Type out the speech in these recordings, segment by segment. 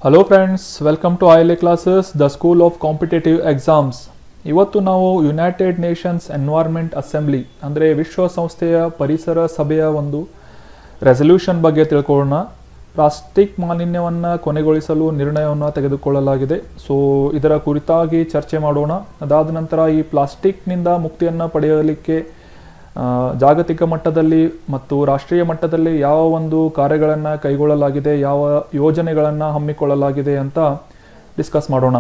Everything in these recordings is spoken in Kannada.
Hello friends, welcome to ILA classes, the school of competitive exams. ಇವತ್ತು ನಾವು ಯುನೈಟೆಡ್ ನೇಷನ್ಸ್ ಎನ್ವೈರ್ಮೆಂಟ್ ಅಸೆಂಬ್ಲಿ ಅಂದರೆ ವಿಶ್ವಸಂಸ್ಥೆಯ ಪರಿಸರ ಸಭೆಯ ಒಂದು ರೆಸಲ್ಯೂಷನ್ ಬಗ್ಗೆ ತಿಳ್ಕೊಳ್ಳೋಣ. ಪ್ಲಾಸ್ಟಿಕ್ ಮಾಲಿನ್ಯವನ್ನು ಕೊನೆಗೊಳಿಸಲು ನಿರ್ಣಯವನ್ನು ತೆಗೆದುಕೊಳ್ಳಲಾಗಿದೆ. ಸೊ ಇದರ ಕುರಿತಾಗಿ ಚರ್ಚೆ ಮಾಡೋಣ. ಅದಾದ ನಂತರ ಈ ಪ್ಲಾಸ್ಟಿಕ್ನಿಂದ ಮುಕ್ತಿಯನ್ನು ಪಡೆಯಲಿಕ್ಕೆ ಜಾಗತಿಕ ಮಟ್ಟದಲ್ಲಿ ಮತ್ತು ರಾಷ್ಟ್ರೀಯ ಮಟ್ಟದಲ್ಲಿ ಯಾವ ಒಂದು ಕಾರ್ಯಗಳನ್ನು ಕೈಗೊಳ್ಳಲಾಗಿದೆ, ಯಾವ ಯೋಜನೆಗಳನ್ನು ಹಮ್ಮಿಕೊಳ್ಳಲಾಗಿದೆ ಅಂತ ಡಿಸ್ಕಸ್ ಮಾಡೋಣ.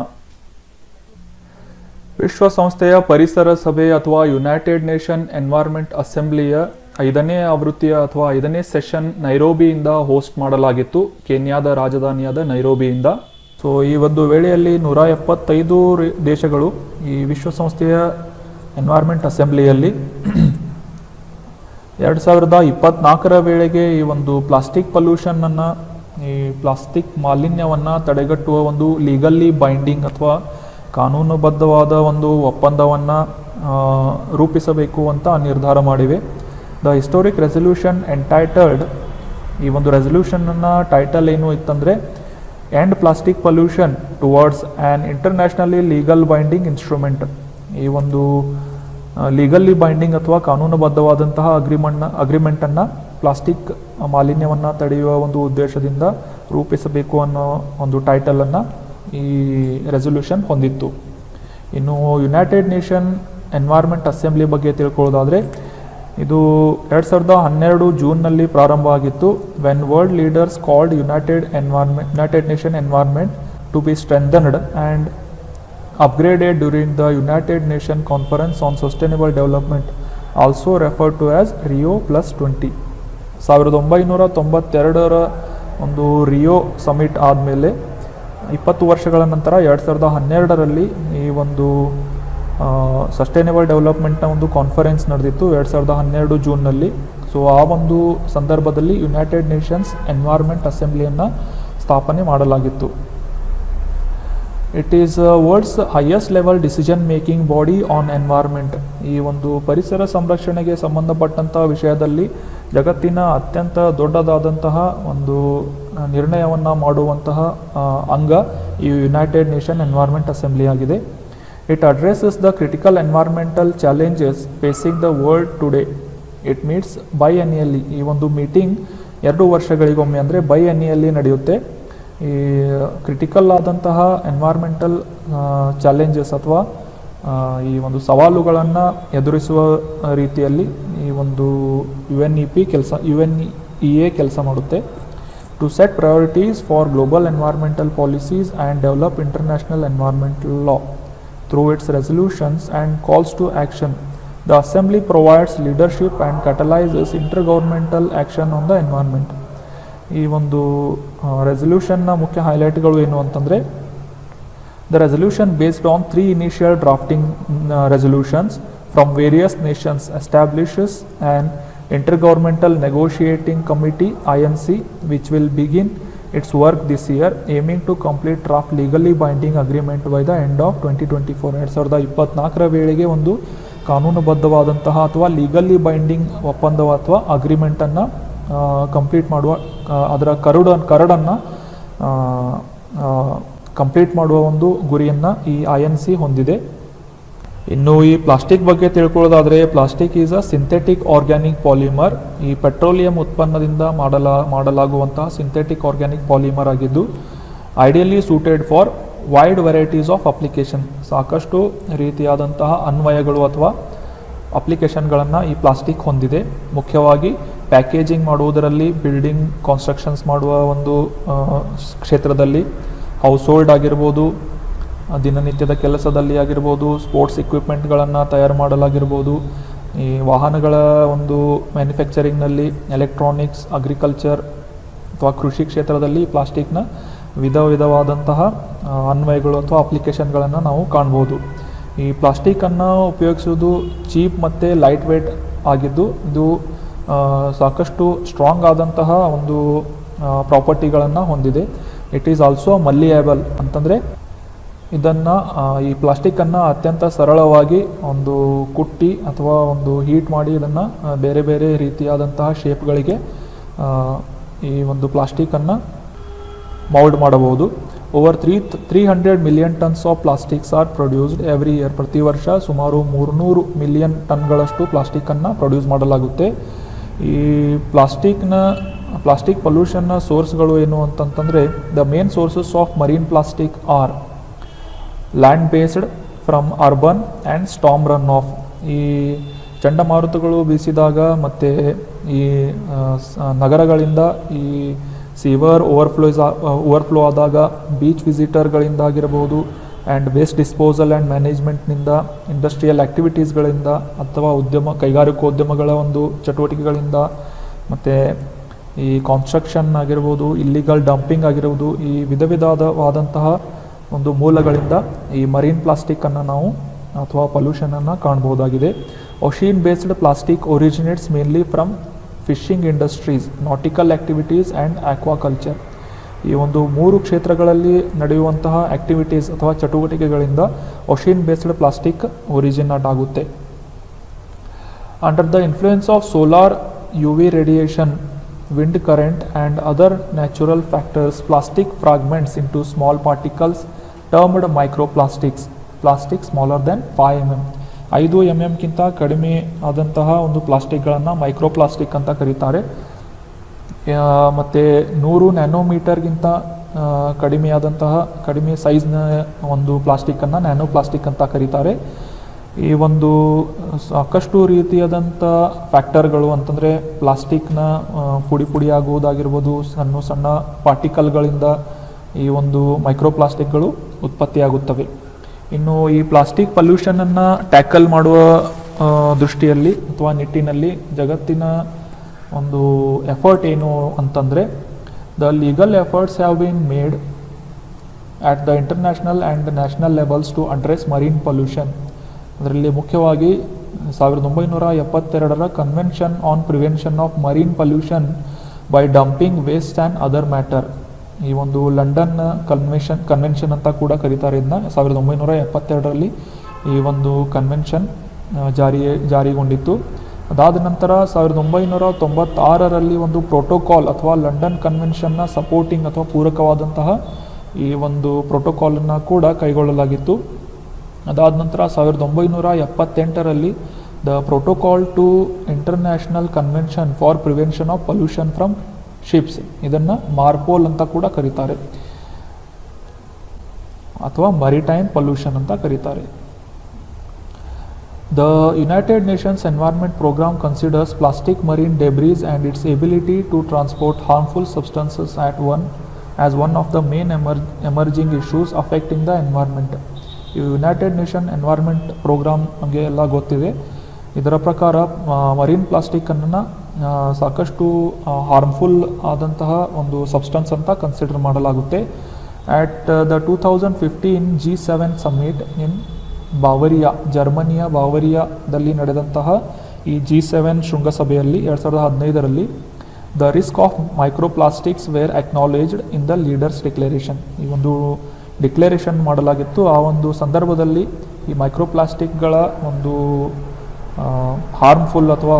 ವಿಶ್ವಸಂಸ್ಥೆಯ ಪರಿಸರ ಸಭೆ ಅಥವಾ ಯುನೈಟೆಡ್ ನೇಷನ್ ಎನ್ವೈರ್ಮೆಂಟ್ ಅಸೆಂಬ್ಲಿಯ 5ನೇ ಆವೃತ್ತಿಯ ಅಥವಾ 5ನೇ ಸೆಷನ್ ನೈರೋಬಿಯಿಂದ ಹೋಸ್ಟ್ ಮಾಡಲಾಗಿತ್ತು, ಕೆನ್ಯಾದ ರಾಜಧಾನಿಯಾದ ನೈರೋಬಿಯಿಂದ. ಸೊ ಈ ಒಂದು ವೇಳೆಯಲ್ಲಿ 175 ದೇಶಗಳು ಈ ವಿಶ್ವಸಂಸ್ಥೆಯ ಎನ್ವೈರ್ಮೆಂಟ್ ಅಸೆಂಬ್ಲಿಯಲ್ಲಿ 2024 ವೇಳೆಗೆ ಈ ಒಂದು ಪ್ಲಾಸ್ಟಿಕ್ ಪೊಲ್ಯೂಷನನ್ನು, ಈ ಪ್ಲಾಸ್ಟಿಕ್ ಮಾಲಿನ್ಯವನ್ನು ತಡೆಗಟ್ಟುವ ಒಂದು ಲೀಗಲ್ಲಿ ಬೈಂಡಿಂಗ್ ಅಥವಾ ಕಾನೂನುಬದ್ಧವಾದ ಒಂದು ಒಪ್ಪಂದವನ್ನು ರೂಪಿಸಬೇಕು ಅಂತ ನಿರ್ಧಾರ ಮಾಡಿವೆ. ದ ಹಿಸ್ಟೋರಿಕ್ ರೆಸಲ್ಯೂಷನ್ ಎಂಟೈಟಲ್ಡ್, ಈ ಒಂದು ರೆಸಲ್ಯೂಷನ್ನ ಟೈಟಲ್ ಏನು ಇತ್ತಂದರೆ end plastic pollution towards an internationally legal binding instrument. ಈ ಒಂದು ಲೀಗಲ್ಲಿ ಬೈಂಡಿಂಗ್ ಅಥವಾ ಕಾನೂನುಬದ್ಧವಾದಂತಹ ಅಗ್ರಿಮೆಂಟನ್ನು ಪ್ಲಾಸ್ಟಿಕ್ ಮಾಲಿನ್ಯವನ್ನು ತಡೆಯುವ ಒಂದು ಉದ್ದೇಶದಿಂದ ರೂಪಿಸಬೇಕು ಅನ್ನೋ ಒಂದು ಟೈಟಲನ್ನು ಈ ರೆಸಲ್ಯೂಷನ್ ಹೊಂದಿತ್ತು. ಇನ್ನು ಯುನೈಟೆಡ್ ನೇಷನ್ ಎನ್ವೈರ್ಮೆಂಟ್ ಅಸೆಂಬ್ಲಿ ಬಗ್ಗೆ ತಿಳ್ಕೊಳ್ಳೋದಾದರೆ, ಇದು 2012 ಜೂನ್ನಲ್ಲಿ ಪ್ರಾರಂಭ ಆಗಿತ್ತು. When world leaders called United Nation environment to be strengthened and upgraded during the United Nations Conference on Sustainable Development, also referred to as Rio+20. 1992 ಒಂದು ರಿಯೋ ಸಮಿಟ್ ಆದಮೇಲೆ 20 ವರ್ಷಗಳ ನಂತರ 2012ರಲ್ಲಿ ಈ ಒಂದು ಸಸ್ಟೈನೇಬಲ್ ಡೆವಲಪ್ಮೆಂಟ್ನ ಒಂದು ಕಾನ್ಫರೆನ್ಸ್ ನಡೆದಿತ್ತು 2012 ಜೂನ್ನಲ್ಲಿ. ಸೊ ಆ ಒಂದು ಸಂದರ್ಭದಲ್ಲಿ ಯುನೈಟೆಡ್ ನೇಷನ್ಸ್ ಎನ್ವೈರ್ಮೆಂಟ್ ಅಸೆಂಬ್ಲಿಯನ್ನು ಸ್ಥಾಪನೆ ಮಾಡಲಾಗಿತ್ತು. It is world's highest level decision making body on environment. ಈ ಒಂದು ಪರಿಸರ ಸಂರಕ್ಷಣೆಗೆ ಸಂಬಂಧಪಟ್ಟಂಥ ವಿಷಯದಲ್ಲಿ ಜಗತ್ತಿನ ಅತ್ಯಂತ ದೊಡ್ಡದಾದಂತಹ ಒಂದು ನಿರ್ಣಯವನ್ನು ಮಾಡುವಂತಹ ಅಂಗ ಈ ಯುನೈಟೆಡ್ ನೇಷನ್ ಎನ್ವೈರ್ಮೆಂಟ್ ಅಸೆಂಬ್ಲಿ ಆಗಿದೆ. It addresses the critical environmental challenges facing the world today. It meets biennially. ಈ ಒಂದು ಮೀಟಿಂಗ್ 2 ವರ್ಷಗಳಿಗೊಮ್ಮೆ ಅಂದರೆ ಬೈಎನ್ನಿಯಲಿ ನಡೆಯುತ್ತೆ. ಈ ಕ್ರಿಟಿಕಲ್ ಆದಂತಹ ಎನ್ವೈರ್ಮೆಂಟಲ್ ಚಾಲೆಂಜಸ್ ಅಥವಾ ಈ ಒಂದು ಸವಾಲುಗಳನ್ನು ಎದುರಿಸುವ ರೀತಿಯಲ್ಲಿ ಈ ಒಂದು UNEA ಕೆಲಸ ಮಾಡುತ್ತೆ. To set priorities for global environmental policies and develop international environmental law through its resolutions and calls to action. The assembly provides leadership and catalyses intergovernmental action on the environment. ಈ ಒಂದು ರೆಸಲ್ಯೂಷನ್ನ ಮುಖ್ಯ ಹೈಲೈಟ್ಗಳು ಏನು ಅಂತಂದರೆ, the resolution based on 3 initial drafting resolutions from various nations establishes and intergovernmental negotiating committee INC which will begin its work this year, aiming to complete draft legally binding agreement by the end of 2024. 2024 ವೇಳೆಗೆ ಒಂದು ಕಾನೂನುಬದ್ಧವಾದಂತಹ ಅಥವಾ ಲೀಗಲಿ ಬೈಂಡಿಂಗ್ ಒಪ್ಪಂದ ಅಥವಾ ಅಗ್ರಿಮೆಂಟನ್ನು ಕಂಪ್ಲೀಟ್ ಮಾಡುವ, ಅದರ ಕರಡನ್ನು ಕಂಪ್ಲೀಟ್ ಮಾಡುವ ಒಂದು ಗುರಿಯನ್ನು ಈ INC ಹೊಂದಿದೆ. ಇನ್ನು ಈ ಪ್ಲಾಸ್ಟಿಕ್ ಬಗ್ಗೆ ತಿಳ್ಕೊಳ್ಳೋದಾದರೆ, plastic is a synthetic organic polymer. ಈ ಪೆಟ್ರೋಲಿಯಂ ಉತ್ಪನ್ನದಿಂದ ಮಾಡಲಾಗುವಂತಹ ಸಿಂಥೆಟಿಕ್ ಆರ್ಗ್ಯಾನಿಕ್ ಪಾಲಿಮರ್ ಆಗಿದ್ದು ideally suited for wide varieties of application. ಸಾಕಷ್ಟು ರೀತಿಯಾದಂತಹ ಅನ್ವಯಗಳು ಅಥವಾ ಅಪ್ಲಿಕೇಶನ್ಗಳನ್ನು ಈ ಪ್ಲಾಸ್ಟಿಕ್ ಹೊಂದಿದೆ. ಮುಖ್ಯವಾಗಿ ಪ್ಯಾಕೇಜಿಂಗ್ ಮಾಡುವುದರಲ್ಲಿ, ಬಿಲ್ಡಿಂಗ್ ಕನ್ಸ್ಟ್ರಕ್ಷನ್ಸ್ ಮಾಡುವ ಒಂದು ಕ್ಷೇತ್ರದಲ್ಲಿ, ಹೌಸ್ ಹೋಲ್ಡ್ ಆಗಿರ್ಬೋದು, ದಿನನಿತ್ಯದ ಕೆಲಸದಲ್ಲಿ ಆಗಿರ್ಬೋದು, ಸ್ಪೋರ್ಟ್ಸ್ ಇಕ್ವಿಪ್ಮೆಂಟ್ಗಳನ್ನು ತಯಾರು ಮಾಡಲಾಗಿರ್ಬೋದು, ಈ ವಾಹನಗಳ ಒಂದು ಮ್ಯಾನುಫ್ಯಾಕ್ಚರಿಂಗ್ನಲ್ಲಿ, ಎಲೆಕ್ಟ್ರಾನಿಕ್ಸ್, ಅಗ್ರಿಕಲ್ಚರ್ ಅಥವಾ ಕೃಷಿ ಕ್ಷೇತ್ರದಲ್ಲಿ ಪ್ಲಾಸ್ಟಿಕ್ನ ವಿಧವಾದಂತಹ ಅನ್ವಯಗಳು ಅಥವಾ ಅಪ್ಲಿಕೇಶನ್ಗಳನ್ನು ನಾವು ಕಾಣ್ಬೋದು. ಈ ಪ್ಲಾಸ್ಟಿಕ್ಕನ್ನು ಉಪಯೋಗಿಸುವುದು ಚೀಪ್ ಮತ್ತು ಲೈಟ್ ವೇಟ್ ಆಗಿದ್ದು, ಇದು ಸಾಕಷ್ಟು ಸ್ಟ್ರಾಂಗ್ ಆದಂತಹ ಒಂದು ಪ್ರಾಪರ್ಟಿಗಳನ್ನು ಹೊಂದಿದೆ. ಇಟ್ ಈಸ್ ಆಲ್ಸೋ ಮಲ್ಲಿಯೇಬಲ್ ಅಂತಂದರೆ ಇದನ್ನು ಈ ಪ್ಲಾಸ್ಟಿಕ್ಕನ್ನು ಅತ್ಯಂತ ಸರಳವಾಗಿ ಒಂದು ಕುಟ್ಟಿ ಅಥವಾ ಒಂದು ಹೀಟ್ ಮಾಡಿ ಇದನ್ನು ಬೇರೆ ಬೇರೆ ರೀತಿಯಾದಂತಹ ಶೇಪ್ಗಳಿಗೆ ಈ ಒಂದು ಪ್ಲಾಸ್ಟಿಕ್ಕನ್ನು ಮೌಲ್ಡ್ ಮಾಡಬಹುದು. Over 300 million tons of plastics R produced every year. ಪ್ರತಿ ವರ್ಷ ಸುಮಾರು 300 ಮಿಲಿಯನ್ ಟನ್ಗಳಷ್ಟು ಪ್ಲಾಸ್ಟಿಕ್ಕನ್ನು ಪ್ರೊಡ್ಯೂಸ್ ಮಾಡಲಾಗುತ್ತೆ. ಈ ಪ್ಲಾಸ್ಟಿಕ್ ಪೊಲ್ಯೂಷನ್ನ ಸೋರ್ಸ್ಗಳು ಏನು ಅಂತಂತಂದರೆ, the main sources of marine plastic are land based from urban and storm runoff. ಈ ಚಂಡಮಾರುತಗಳು ಬೀಸಿದಾಗ ಮತ್ತು ಈ ನಗರಗಳಿಂದ ಈ ಸಿವರ್ ಓವರ್ಫ್ಲೋ ಆದಾಗ ಬೀಚ್ ವಿಸಿಟರ್ಗಳಿಂದಾಗಿರಬಹುದು, ಆ್ಯಂಡ್ ವೇಸ್ಟ್ ಡಿಸ್ಪೋಸಲ್ ಆ್ಯಂಡ್ ಮ್ಯಾನೇಜ್ಮೆಂಟ್ನಿಂದ, ಇಂಡಸ್ಟ್ರಿಯಲ್ ಆ್ಯಕ್ಟಿವಿಟೀಸ್ಗಳಿಂದ ಅಥವಾ ಕೈಗಾರಿಕೋದ್ಯಮಗಳ ಒಂದು ಚಟುವಟಿಕೆಗಳಿಂದ, ಮತ್ತು ಈ ಕಾನ್ಸ್ಟ್ರಕ್ಷನ್ ಆಗಿರ್ಬೋದು, ಇಲ್ಲಿಗಲ್ ಡಂಪಿಂಗ್ ಆಗಿರ್ಬೋದು, ಈ ವಿಧವಾದಂತಹ ಒಂದು ಮೂಲಗಳಿಂದ ಈ ಮರೀನ್ ಪ್ಲಾಸ್ಟಿಕ್ಕನ್ನು ನಾವು ಅಥವಾ ಪೊಲ್ಯೂಷನನ್ನು ಕಾಣಬಹುದಾಗಿದೆ. Ocean based plastic originates mainly from fishing industries, nautical activities and aquaculture. ಈ ಒಂದು 3 ಕ್ಷೇತ್ರಗಳಲ್ಲಿ ನಡೆಯುವಂತಹ ಆ್ಯಕ್ಟಿವಿಟೀಸ್ ಅಥವಾ ಚಟುವಟಿಕೆಗಳಿಂದ ಓಷಿಯನ್ ಬೇಸ್ಡ್ ಪ್ಲಾಸ್ಟಿಕ್ ಒರಿಜಿನೇಟ್ ಆಗುತ್ತೆ. Under the influence of solar, UV radiation, wind current and other natural factors, plastic fragments into small particles termed microplastics, plastic smaller than 5 mm. 5 mm ಗಿಂತ ಕಡಿಮೆ ಆದಂತಹ ಒಂದು ಪ್ಲಾಸ್ಟಿಕ್ಗಳನ್ನು ಮೈಕ್ರೋಪ್ಲಾಸ್ಟಿಕ್ ಅಂತ ಕರೀತಾರೆ. ಮತ್ತು 100 ನ್ಯಾನೋಮೀಟರ್ಗಿಂತ ಕಡಿಮೆ ಸೈಜ್ನ ಒಂದು ಪ್ಲಾಸ್ಟಿಕ್ಕನ್ನು ನ್ಯಾನೋ ಪ್ಲಾಸ್ಟಿಕ್ ಅಂತ ಕರೀತಾರೆ. ಈ ಒಂದು ಸಾಕಷ್ಟು ರೀತಿಯಾದಂಥ ಫ್ಯಾಕ್ಟರ್ಗಳು ಅಂತಂದರೆ ಪ್ಲಾಸ್ಟಿಕ್ನ ಪುಡಿ ಆಗುವುದಾಗಿರ್ಬೋದು, ಸಣ್ಣ ಪಾರ್ಟಿಕಲ್ಗಳಿಂದ ಈ ಒಂದು ಮೈಕ್ರೋಪ್ಲಾಸ್ಟಿಕ್ಗಳು ಉತ್ಪತ್ತಿಯಾಗುತ್ತವೆ. ಇನ್ನು ಈ ಪ್ಲಾಸ್ಟಿಕ್ ಪೊಲ್ಯೂಷನನ್ನು ಟ್ಯಾಕಲ್ ಮಾಡುವ ದೃಷ್ಟಿಯಲ್ಲಿ ಅಥವಾ ನಿಟ್ಟಿನಲ್ಲಿ ಜಗತ್ತಿನ ಒಂದು ಎಫರ್ಟ್ ಏನು ಅಂತಂದರೆ, the legal efforts have been made at the international and national levels to address marine pollution. ಅದರಲ್ಲಿ ಮುಖ್ಯವಾಗಿ 1972 convention on prevention of marine pollution by dumping waste and other matter. ಈ ಒಂದು ಲಂಡನ್ ಕನ್ವೆನ್ಷನ್ ಅಂತ ಕೂಡ ಕರೀತಾರೆ ಇದನ್ನ. 1972 ಈ ಒಂದು ಕನ್ವೆನ್ಷನ್ ಜಾರಿಗೊಂಡಿತ್ತು. ಅದಾದ ನಂತರ 1996 ಒಂದು ಪ್ರೋಟೋಕಾಲ್ ಅಥವಾ ಲಂಡನ್ ಕನ್ವೆನ್ಷನ್ನ ಸಪೋರ್ಟಿಂಗ್ ಅಥವಾ ಪೂರಕವಾದಂತಹ ಈ ಒಂದು ಪ್ರೋಟೋಕಾಲನ್ನು ಕೂಡ ಕೈಗೊಳ್ಳಲಾಗಿತ್ತು. ಅದಾದ ನಂತರ 1978 the protocol to international convention for prevention of pollution from ships, ಇದನ್ನು ಮಾರ್ಪೋಲ್ ಅಂತ ಕೂಡ ಕರೀತಾರೆ ಅಥವಾ ಮರಿಟೈಮ್ ಪೊಲ್ಯೂಷನ್ ಅಂತ ಕರೀತಾರೆ. The United Nations environment programme considers plastic marine debris and its ability to transport harmful substances as one of the main emerging issues affecting the environment. ಈ ಯುನೈಟೆಡ್ ನೇಷನ್ ಎನ್ವೈರ್ನ್ಮೆಂಟ್ ಪ್ರೋಗ್ರಾಮ್ ನಮಗೆ ಎಲ್ಲ ಗೊತ್ತಿದೆ. ಇದರ ಪ್ರಕಾರ ಮರೀನ್ ಪ್ಲಾಸ್ಟಿಕ್ಕನ್ನು ಸಾಕಷ್ಟು ಹಾರ್ಮ್ಫುಲ್ ಆದಂತಹ ಒಂದು ಸಬ್ಸ್ಟೆನ್ಸ್ ಅಂತ ಕನ್ಸಿಡರ್ ಮಾಡಲಾಗುತ್ತೆ. ಆಟ್ ದ 2015 G7 ಸಮ್ಮಿಟ್ ಇನ್ ಬಾವರಿಯಾ, ಜರ್ಮನಿಯ ಬಾವರಿಯಾದಲ್ಲಿ ನಡೆದಂತಹ ಈ G7 ಶೃಂಗಸಭೆಯಲ್ಲಿ 2015 the risk of microplastics were acknowledged in the leaders declaration. ಈ ಒಂದು ಡಿಕ್ಲರೇಷನ್ ಮಾಡಲಾಗಿತ್ತು. ಆ ಒಂದು ಸಂದರ್ಭದಲ್ಲಿ ಈ ಮೈಕ್ರೋಪ್ಲಾಸ್ಟಿಕ್ಗಳ ಒಂದು ಹಾರ್ಮ್ಫುಲ್ ಅಥವಾ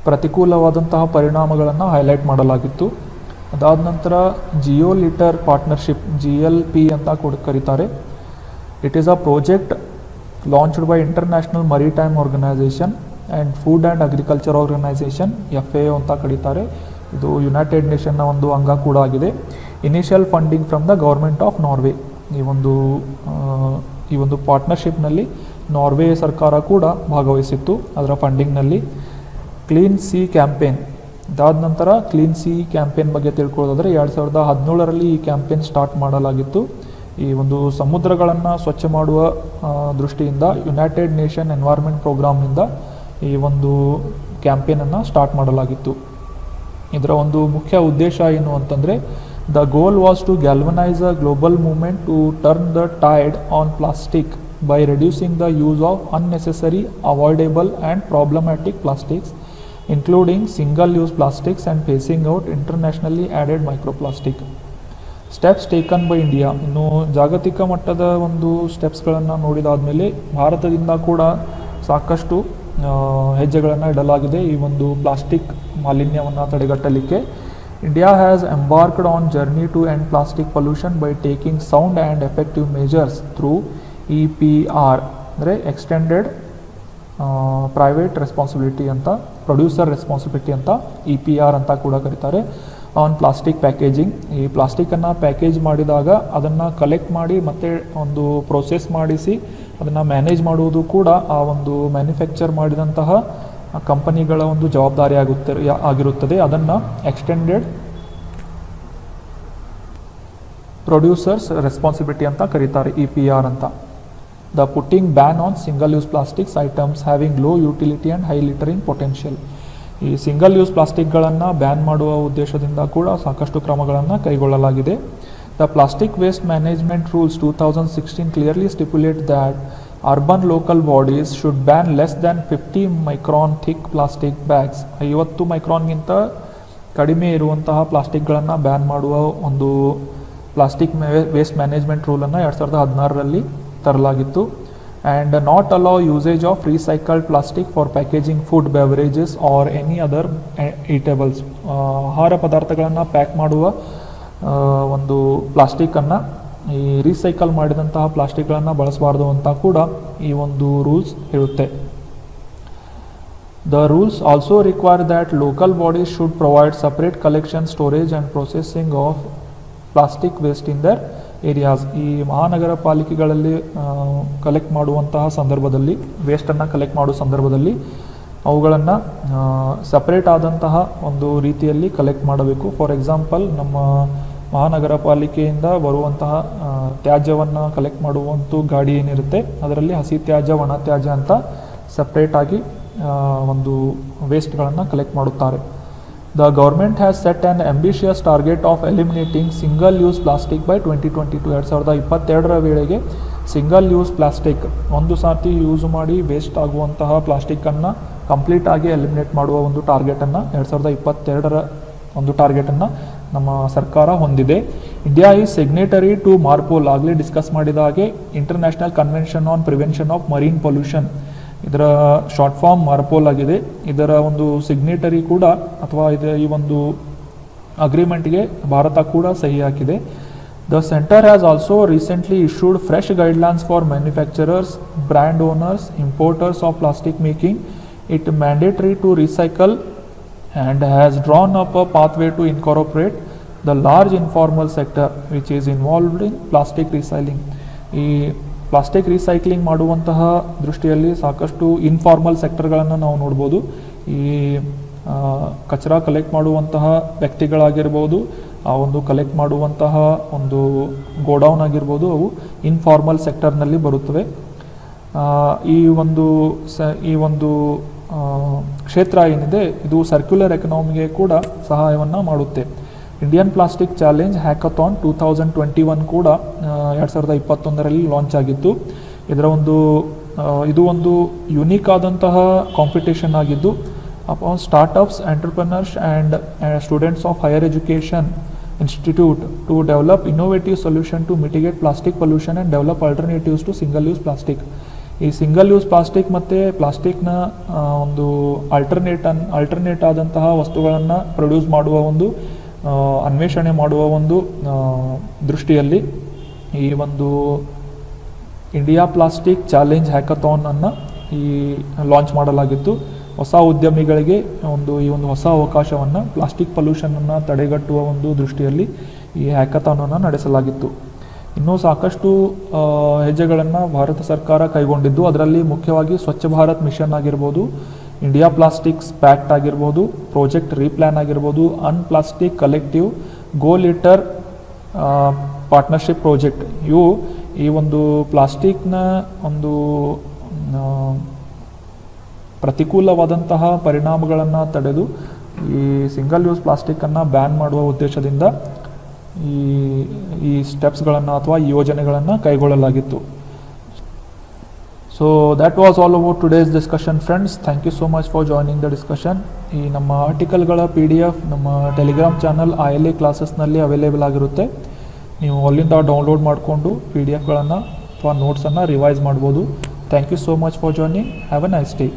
ಪ್ರತಿಕೂಲವಾದಂತಹ ಪರಿಣಾಮಗಳನ್ನು ಹೈಲೈಟ್ ಮಾಡಲಾಗಿತ್ತು. ಅದಾದ ನಂತರ ಜಿಯೋಲಿಟರ್ ಪಾರ್ಟ್ನರ್ಶಿಪ್, GLP ಅಂತ ಕೂಡ ಕರೀತಾರೆ. It is a project launched by International Maritime Organization and Food and Agriculture Organization, FAO ಅಂತ ಕರೀತಾರೆ. ಇದು ಯುನೈಟೆಡ್ ನೇಷನ್ನ ಒಂದು ಅಂಗ ಕೂಡ ಆಗಿದೆ. Initial funding from the government of Norway. ಈ ಒಂದು ಪಾರ್ಟ್ನರ್ಶಿಪ್ನಲ್ಲಿ ನಾರ್ವೆ ಸರ್ಕಾರ ಕೂಡ ಭಾಗವಹಿಸಿತ್ತು ಅದರ ಫಂಡಿಂಗ್ನಲ್ಲಿ. ಕ್ಲೀನ್ ಸಿ ಕ್ಯಾಂಪೇನ್, ಅದಾದ ನಂತರ ಕ್ಲೀನ್ ಸಿ ಕ್ಯಾಂಪೇನ್ ಬಗ್ಗೆ ತಿಳ್ಕೊಳ್ಳೋದಾದರೆ 2017 ಈ ಕ್ಯಾಂಪೇನ್ ಸ್ಟಾರ್ಟ್ ಮಾಡಲಾಗಿತ್ತು. ಈ ಒಂದು ಸಮುದ್ರಗಳನ್ನು ಸ್ವಚ್ಛ ಮಾಡುವ ದೃಷ್ಟಿಯಿಂದ ಯುನೈಟೆಡ್ ನೇಷನ್ ಎನ್ವೈರ್ನ್ಮೆಂಟ್ ಪ್ರೋಗ್ರಾಮ್ನಿಂದ ಈ ಒಂದು ಕ್ಯಾಂಪೇನನ್ನು ಸ್ಟಾರ್ಟ್ ಮಾಡಲಾಗಿತ್ತು. ಇದರ ಒಂದು ಮುಖ್ಯ ಉದ್ದೇಶ ಏನು ಅಂತಂದರೆ, the goal was to galvanise a global movement to turn the tide on plastic by reducing the use of unnecessary, avoidable and problematic plastics, including single-use plastics, and phasing out internationally added microplastic. Steps taken by India. ಇನ್ನು ಜಾಗತಿಕ ಮಟ್ಟದ ಒಂದು ಸ್ಟೆಪ್ಸ್ಗಳನ್ನು ನೋಡಿದಾದಮೇಲೆ ಭಾರತದಿಂದ ಕೂಡ ಸಾಕಷ್ಟು ಹೆಜ್ಜೆಗಳನ್ನು ಇಡಲಾಗಿದೆ ಈ ಒಂದು ಪ್ಲಾಸ್ಟಿಕ್ ಮಾಲಿನ್ಯವನ್ನು ತಡೆಗಟ್ಟಲಿಕ್ಕೆ. India has embarked on journey to end plastic pollution by taking sound and effective measures through EPR, ಅಂದರೆ ಎಕ್ಸ್ಟೆಂಡೆಡ್ ಪ್ರೈವೇಟ್ ರೆಸ್ಪಾನ್ಸಿಬಿಲಿಟಿ ಅಂತ, ಪ್ರೊಡ್ಯೂಸರ್ ರೆಸ್ಪಾನ್ಸಿಬಿಲಿಟಿ ಅಂತ EPR ಅಂತ ಕೂಡ ಕರೀತಾರೆ. ಆನ್ ಪ್ಲಾಸ್ಟಿಕ್ ಪ್ಯಾಕೇಜಿಂಗ್, ಈ ಪ್ಲಾಸ್ಟಿಕ್ಕನ್ನು ಪ್ಯಾಕೇಜ್ ಮಾಡಿದಾಗ ಅದನ್ನು ಕಲೆಕ್ಟ್ ಮಾಡಿ ಮತ್ತೆ ಒಂದು ಪ್ರೋಸೆಸ್ ಮಾಡಿಸಿ ಅದನ್ನು ಮ್ಯಾನೇಜ್ ಮಾಡುವುದು ಕೂಡ ಆ ಒಂದು ಮ್ಯಾನುಫ್ಯಾಕ್ಚರ್ ಮಾಡಿದಂತಹ ಕಂಪನಿಗಳ ಒಂದು ಜವಾಬ್ದಾರಿ ಆಗಿರುತ್ತದೆ. ಅದನ್ನು ಎಕ್ಸ್ಟೆಂಡೆಡ್ ಪ್ರೊಡ್ಯೂಸರ್ಸ್ ರೆಸ್ಪಾನ್ಸಿಬಿಲಿಟಿ ಅಂತ ಕರೀತಾರೆ, EPR ಅಂತ. The putting ban on single use plastics items having low utility and high littering potential. ಈ ಸಿಂಗಲ್ ಯೂಸ್ ಪ್ಲಾಸ್ಟಿಕ್ಗಳನ್ನು ಬ್ಯಾನ್ ಮಾಡುವ ಉದ್ದೇಶದಿಂದ ಕೂಡ ಸಾಕಷ್ಟು ಕ್ರಮಗಳನ್ನು ಕೈಗೊಳ್ಳಲಾಗಿದೆ. The plastic waste management rules 2016 clearly stipulate that urban local bodies should ban less than 50 micron thick plastic bags. 50 ಮೈಕ್ರಾನ್ಗಿಂತ ಕಡಿಮೆ ಇರುವಂತಹ ಪ್ಲಾಸ್ಟಿಕ್ಗಳನ್ನು ಬ್ಯಾನ್ ಮಾಡುವ ಒಂದು ಪ್ಲಾಸ್ಟಿಕ್ ವೇಸ್ಟ್ ಮ್ಯಾನೇಜ್ಮೆಂಟ್ ರೂಲನ್ನು 2016ರಲ್ಲಿ ತರಲಾಗಿತ್ತು. And not allow usage of recycled plastic for packaging food, beverages or any other eatables. ಆಹಾರ ಪದಾರ್ಥಗಳನ್ನು ಪ್ಯಾಕ್ ಮಾಡುವ ಒಂದು ಪ್ಲಾಸ್ಟಿಕ್ಕನ್ನು, ಈ ರೀಸೈಕಲ್ ಮಾಡಿದಂತಹ ಪ್ಲಾಸ್ಟಿಕ್ಗಳನ್ನು ಬಳಸಬಾರ್ದು ಅಂತ ಕೂಡ ಈ ಒಂದು ರೂಲ್ಸ್ ಹೇಳುತ್ತೆ. The rules also require that local bodies should provide separate collection, storage and processing of plastic waste in their areas. ಈ ಮಹಾನಗರ ಪಾಲಿಕೆಗಳಲ್ಲಿ ಕಲೆಕ್ಟ್ ಮಾಡುವಂತಹ ಸಂದರ್ಭದಲ್ಲಿ, ವೇಸ್ಟನ್ನು ಕಲೆಕ್ಟ್ ಮಾಡುವ ಸಂದರ್ಭದಲ್ಲಿ ಅವುಗಳನ್ನು ಸಪ್ರೇಟ್ ಆದಂತಹ ಒಂದು ರೀತಿಯಲ್ಲಿ ಕಲೆಕ್ಟ್ ಮಾಡಬೇಕು. ಫಾರ್ ಎಕ್ಸಾಂಪಲ್, ನಮ್ಮ ಮಹಾನಗರ ಪಾಲಿಕೆಯಿಂದ ಬರುವಂತಹ ತ್ಯಾಜ್ಯವನ್ನು ಕಲೆಕ್ಟ್ ಮಾಡುವಂಥ ಗಾಡಿ ಏನಿರುತ್ತೆ ಅದರಲ್ಲಿ ಹಸಿ ತ್ಯಾಜ್ಯ, ಒಣ ತ್ಯಾಜ್ಯ ಅಂತ ಸಪ್ರೇಟಾಗಿ ಒಂದು ವೇಸ್ಟ್ಗಳನ್ನು ಕಲೆಕ್ಟ್ ಮಾಡುತ್ತಾರೆ. The government has set an ambitious target of eliminating single-use plastic by 2022. 2022ರ ವೇಳೆಗೆ ಸಿಂಗಲ್ ಯೂಸ್ ಪ್ಲಾಸ್ಟಿಕ್, ಒಂದು ಸಾರಿ ಯೂಸ್ ಮಾಡಿ ವೇಸ್ಟ್ ಆಗುವಂತಹ ಪ್ಲಾಸ್ಟಿಕ್ಕನ್ನು ಕಂಪ್ಲೀಟಾಗಿ ಎಲಿಮಿನೇಟ್ ಮಾಡುವ ಒಂದು ಟಾರ್ಗೆಟನ್ನು 2022ರ ಒಂದು ಟಾರ್ಗೆಟನ್ನು ನಮ್ಮ ಸರ್ಕಾರ ಹೊಂದಿದೆ. ಇಂಡಿಯಾ ಈಸ್ ಸಿಗ್ನೇಟರಿ ಟು ಮಾರ್ಪೋಲ್, ಆಗಲೇ ಡಿಸ್ಕಸ್ ಮಾಡಿದ ಹಾಗೆ international convention on prevention of marine pollution, ಇದರ ಶಾರ್ಟ್ ಫಾರ್ಮ್ ಮಾರ್ಪೋಲ್ ಆಗಿದೆ. ಇದರ ಒಂದು ಸಿಗ್ನೇಟರಿ ಕೂಡ ಅಥವಾ ಈ ಒಂದು ಅಗ್ರಿಮೆಂಟ್ಗೆ ಭಾರತ ಕೂಡ ಸಹಿ ಹಾಕಿದೆ. The centre has also recently issued fresh guidelines for manufacturers, brand owners, importers of plastic, making it mandatory to recycle and has drawn up a pathway to incorporate the large informal sector which is involved in plastic recycling. ಈ ಪ್ಲಾಸ್ಟಿಕ್ ರೀಸೈಕ್ಲಿಂಗ್ ಮಾಡುವಂತಹ ದೃಷ್ಟಿಯಲ್ಲಿ ಸಾಕಷ್ಟು ಇನ್ಫಾರ್ಮಲ್ ಸೆಕ್ಟರ್ಗಳನ್ನು ನಾವು ನೋಡ್ಬೋದು. ಈ ಕಚರಾ ಕಲೆಕ್ಟ್ ಮಾಡುವಂತಹ ವ್ಯಕ್ತಿಗಳಾಗಿರ್ಬೋದು, ಆ ಒಂದು ಕಲೆಕ್ಟ್ ಮಾಡುವಂತಹ ಒಂದು ಗೋಡೌನ್ ಆಗಿರ್ಬೋದು, ಅವು ಇನ್ಫಾರ್ಮಲ್ ಸೆಕ್ಟರ್ನಲ್ಲಿ ಬರುತ್ತವೆ. ಈ ಒಂದು ಕ್ಷೇತ್ರ ಏನಿದೆ ಇದು ಸರ್ಕ್ಯುಲರ್ ಎಕನಾಮಿಗೆ ಕೂಡ ಸಹಾಯವನ್ನು ಮಾಡುತ್ತೆ. ಇಂಡಿಯನ್ ಪ್ಲಾಸ್ಟಿಕ್ ಚಾಲೆಂಜ್ ಹ್ಯಾಕಥಾನ್ 2021 ಕೂಡ 2021ರಲ್ಲಿ ಲಾಂಚ್ ಆಗಿತ್ತು. ಇದು ಒಂದು ಯುನೀಕ್ ಆದಂತಹ ಕಾಂಪಿಟೇಷನ್ ಆಗಿದ್ದು upon startups, entrepreneurs and students of higher education institute to develop innovative solution to mitigate plastic pollution and develop alternatives to single use plastic. ಈ ಸಿಂಗಲ್ ಯೂಸ್ ಪ್ಲಾಸ್ಟಿಕ್ ಮತ್ತು ಪ್ಲಾಸ್ಟಿಕ್ನ ಒಂದು ಆಲ್ಟರ್ನೇಟ್ ಆದಂತಹ ವಸ್ತುಗಳನ್ನು ಪ್ರೊಡ್ಯೂಸ್ ಮಾಡುವ ಒಂದು ಅನ್ವೇಷಣೆ ಮಾಡುವ ಒಂದು ದೃಷ್ಟಿಯಲ್ಲಿ ಈ ಒಂದು ಇಂಡಿಯಾ ಪ್ಲಾಸ್ಟಿಕ್ ಚಾಲೆಂಜ್ ಹ್ಯಾಕಥಾನನ್ನು ಲಾಂಚ್ ಮಾಡಲಾಗಿತ್ತು. ಹೊಸ ಉದ್ಯಮಿಗಳಿಗೆ ಈ ಒಂದು ಹೊಸ ಅವಕಾಶವನ್ನು, ಪ್ಲಾಸ್ಟಿಕ್ ಪೊಲ್ಯೂಷನನ್ನು ತಡೆಗಟ್ಟುವ ಒಂದು ದೃಷ್ಟಿಯಲ್ಲಿ ಈ ಹ್ಯಾಕಥಾನನ್ನು ನಡೆಸಲಾಗಿತ್ತು. ಇನ್ನೂ ಸಾಕಷ್ಟು ಹೆಜ್ಜೆಗಳನ್ನು ಭಾರತ ಸರ್ಕಾರ ಕೈಗೊಂಡಿದ್ದು, ಅದರಲ್ಲಿ ಮುಖ್ಯವಾಗಿ ಸ್ವಚ್ಛ ಭಾರತ್ ಮಿಷನ್ ಆಗಿರ್ಬೋದು, ಇಂಡಿಯಾ ಪ್ಲಾಸ್ಟಿಕ್ಸ್ ಪ್ಯಾಕ್ಟ್ ಆಗಿರ್ಬೋದು, ಪ್ರಾಜೆಕ್ಟ್ ರೀಪ್ಲ್ಯಾನ್ ಆಗಿರ್ಬೋದು, ಅನ್ಪ್ಲಾಸ್ಟಿಕ್ ಕಲೆಕ್ಟಿವ್, ಗೋ ಲೀಟರ್ ಪಾರ್ಟ್ನರ್ಶಿಪ್ ಪ್ರಾಜೆಕ್ಟ್, ಇವು ಈ ಒಂದು ಪ್ಲಾಸ್ಟಿಕ್ನ ಒಂದು ಪ್ರತಿಕೂಲವಾದಂತಹ ಪರಿಣಾಮಗಳನ್ನು ತಡೆದು ಈ ಸಿಂಗಲ್ ಯೂಸ್ ಪ್ಲಾಸ್ಟಿಕ್ಕನ್ನು ಬ್ಯಾನ್ ಮಾಡುವ ಉದ್ದೇಶದಿಂದ ಈ ಸ್ಟೆಪ್ಸ್ಗಳನ್ನು ಅಥವಾ ಈ ಯೋಜನೆಗಳನ್ನು ಕೈಗೊಳ್ಳಲಾಗಿತ್ತು. So that was all about today's discussion friends. Thank you so much for joining the discussion. ಈ ನಮ್ಮ ಆರ್ಟಿಕಲ್ಗಳ PDF ನಮ್ಮ ಟೆಲಿಗ್ರಾಮ್ ಚಾನಲ್ ILA ಕ್ಲಾಸಸ್ನಲ್ಲಿ ಅವೈಲೇಬಲ್ ಆಗಿರುತ್ತೆ. ನೀವು ಅಲ್ಲಿಂದ ಡೌನ್ಲೋಡ್ ಮಾಡಿಕೊಂಡು PDFಗಳನ್ನು ಅಥವಾ ನೋಟ್ಸನ್ನು ರಿವೈಸ್ ಮಾಡ್ಬೋದು. Thank you so much for joining. Have a nice day.